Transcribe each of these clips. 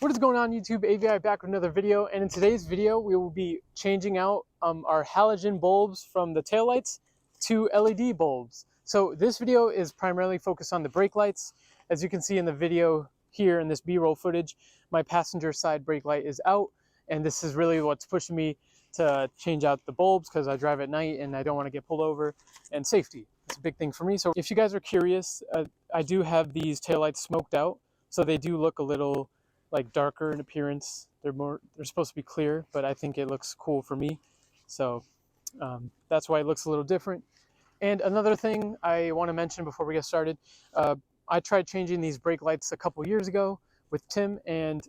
What is going on YouTube? AVI back with another video, and in today's video we will be changing out our halogen bulbs from the taillights to LED bulbs. So this video is primarily focused on the brake lights. As you can see in the video here in this B-roll footage, my passenger side brake light is out, and this is really what's pushing me to change out the bulbs because I drive at night and I don't want to get pulled over, and safety. It's a big thing for me. So if you guys are curious, I do have these taillights smoked out, so they do look a little like darker in appearance. They're supposed to be clear, but I think it looks cool for me. So that's why it looks a little different. And another thing I want to mention before we get started, I tried changing these brake lights a couple years ago with Tim, and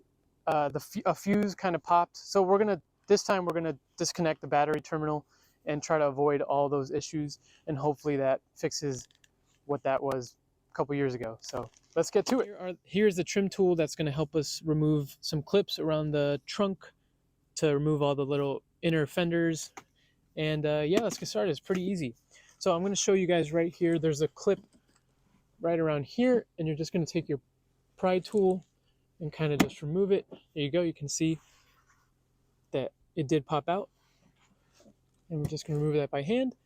a fuse kind of popped. So this time we're gonna disconnect the battery terminal and try to avoid all those issues, and hopefully that fixes what that was a couple years ago. So let's get to it. Here's the trim tool that's going to help us remove some clips around the trunk to remove all the little inner fenders. And yeah, let's get started. It's pretty easy. So I'm going to show you guys right here. There's a clip right around here, and you're just going to take your pry tool and kind of just remove it. There you go. You can see that it did pop out. And we're just going to remove that by hand,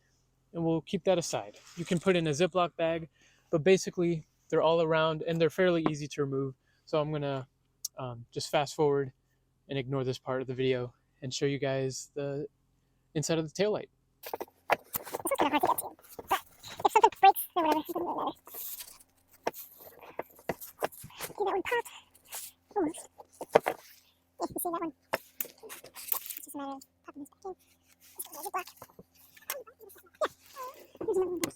and we'll keep that aside. You can put in a Ziploc bag, but basically they're all around and they're fairly easy to remove. So I'm gonna just fast forward and ignore this part of the video and show you guys the inside of the taillight. This is kind of hard to get to, but if something breaks or whatever, it doesn't really matter. See that one pop? Almost. Yeah, you see that one? It's just a matter of popping this back in. Just a Ziploc. Yeah. Here's another one back here.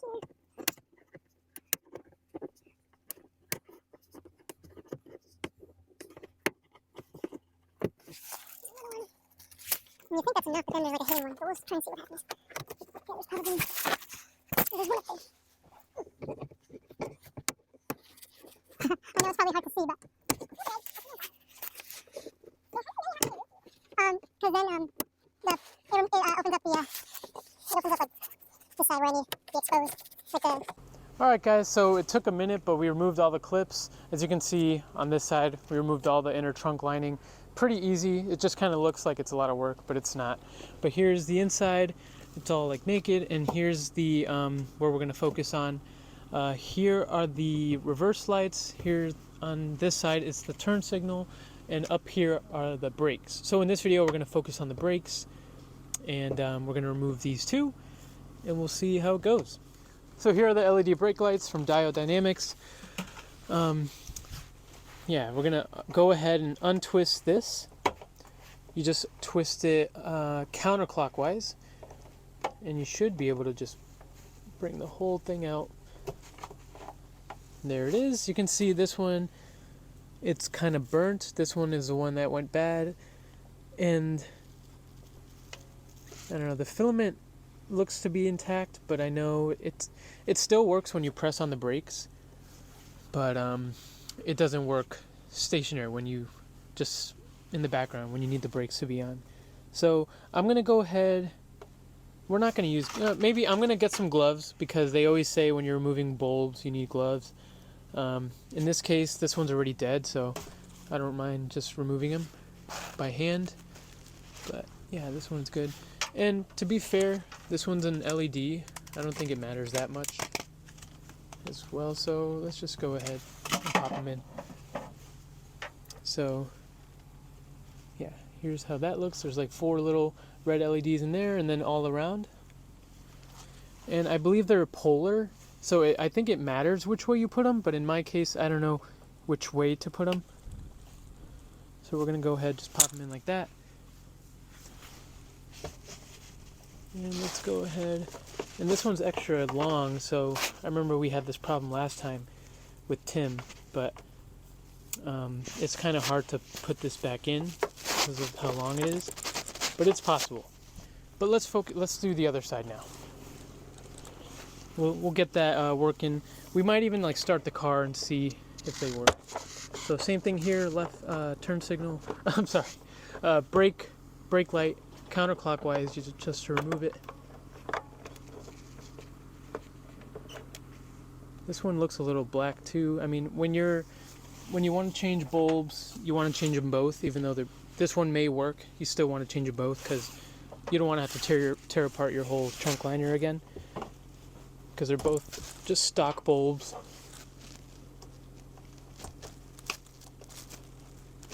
You think that's enough, but then there's like a hidden one. But we'll try and see what happens. Okay, there's probably... There's one up there. I know it's probably hard to see, but... Because then it opens up like this side where I need to be exposed. Like the... Alright guys, so it took a minute, but we removed all the clips. As you can see on this side, we removed all the inner trunk lining. Pretty easy. It just kind of looks like it's a lot of work, but it's not. But here's the inside. It's all like naked, and here's the where we're going to focus on. Here are the reverse lights. Here on this side is the turn signal, and up here are the brakes. So in this video we're going to focus on the brakes, and we're going to remove these two, and we'll see how it goes. So here are the LED brake lights from Diode Dynamics. Yeah, we're gonna go ahead and untwist this. You just twist it counterclockwise, and you should be able to just bring the whole thing out. There it is. You can see this one, it's kind of burnt. This one is the one that went bad, and I don't know, the filament looks to be intact, but I know it still works when you press on the brakes, but it doesn't work stationary when you just in the background when you need the brakes to be on. So I'm gonna go ahead, we're not gonna use maybe I'm gonna get some gloves, because they always say when you're removing bulbs you need gloves. In this case this one's already dead, so I don't mind just removing them by hand, but yeah, this one's good. And to be fair, this one's an LED. I don't think it matters that much as well, so let's just go ahead and pop them in. So yeah, here's how that looks. There's like 4 little red LEDs in there, and then all around. And I believe they're polar, so I think it matters which way you put them, but in my case I don't know which way to put them. So we're gonna go ahead, just pop them in like that. And let's go ahead, and this one's extra long, so I remember we had this problem last time with Tim, but it's kind of hard to put this back in because of how long it is, but it's possible. But let's do the other side now. We'll get that working. We might even like start the car and see if they work. So same thing here, left turn signal, I'm sorry, brake light, counterclockwise just to remove it. This one looks a little black too. I mean, when you're when you want to change bulbs, you want to change them both, even though this one may work. You still want to change them both because you don't want to have to tear apart your whole trunk liner again, because they're both just stock bulbs.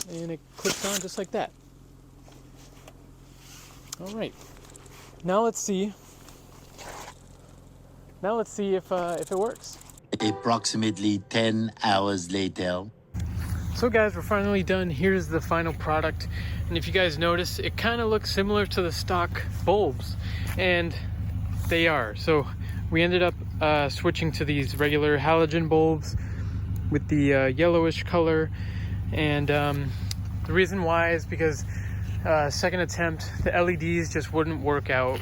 And it clicks on just like that. All right. Now let's see. If it works. Approximately 10 hours later. So guys, we're finally done. Here's the final product. And if you guys notice, it kind of looks similar to the stock bulbs. And they are. So we ended up switching to these regular halogen bulbs with the yellowish color. And the reason why is because second attempt, the LEDs just wouldn't work out.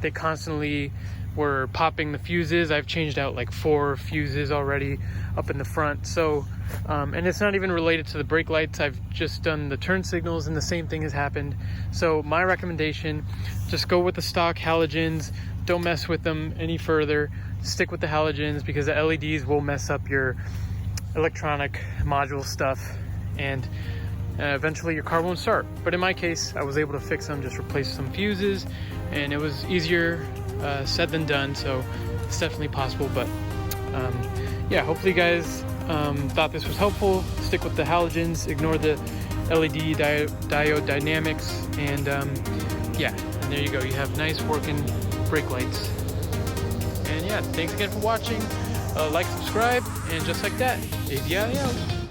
They constantly were popping the fuses. I've changed out like 4 fuses already up in the front. So, and it's not even related to the brake lights. I've just done the turn signals and the same thing has happened. So my recommendation, just go with the stock halogens. Don't mess with them any further. Stick with the halogens because the LEDs will mess up your electronic module stuff, and eventually your car won't start. But in my case, I was able to fix them, just replace some fuses, and it was easier said than done, so it's definitely possible. But yeah, hopefully you guys thought this was helpful. Stick with the halogens, ignore the LED diode dynamics, and yeah, and there you go, you have nice working brake lights. And yeah, thanks again for watching. Like, subscribe, and just like that, AVI out.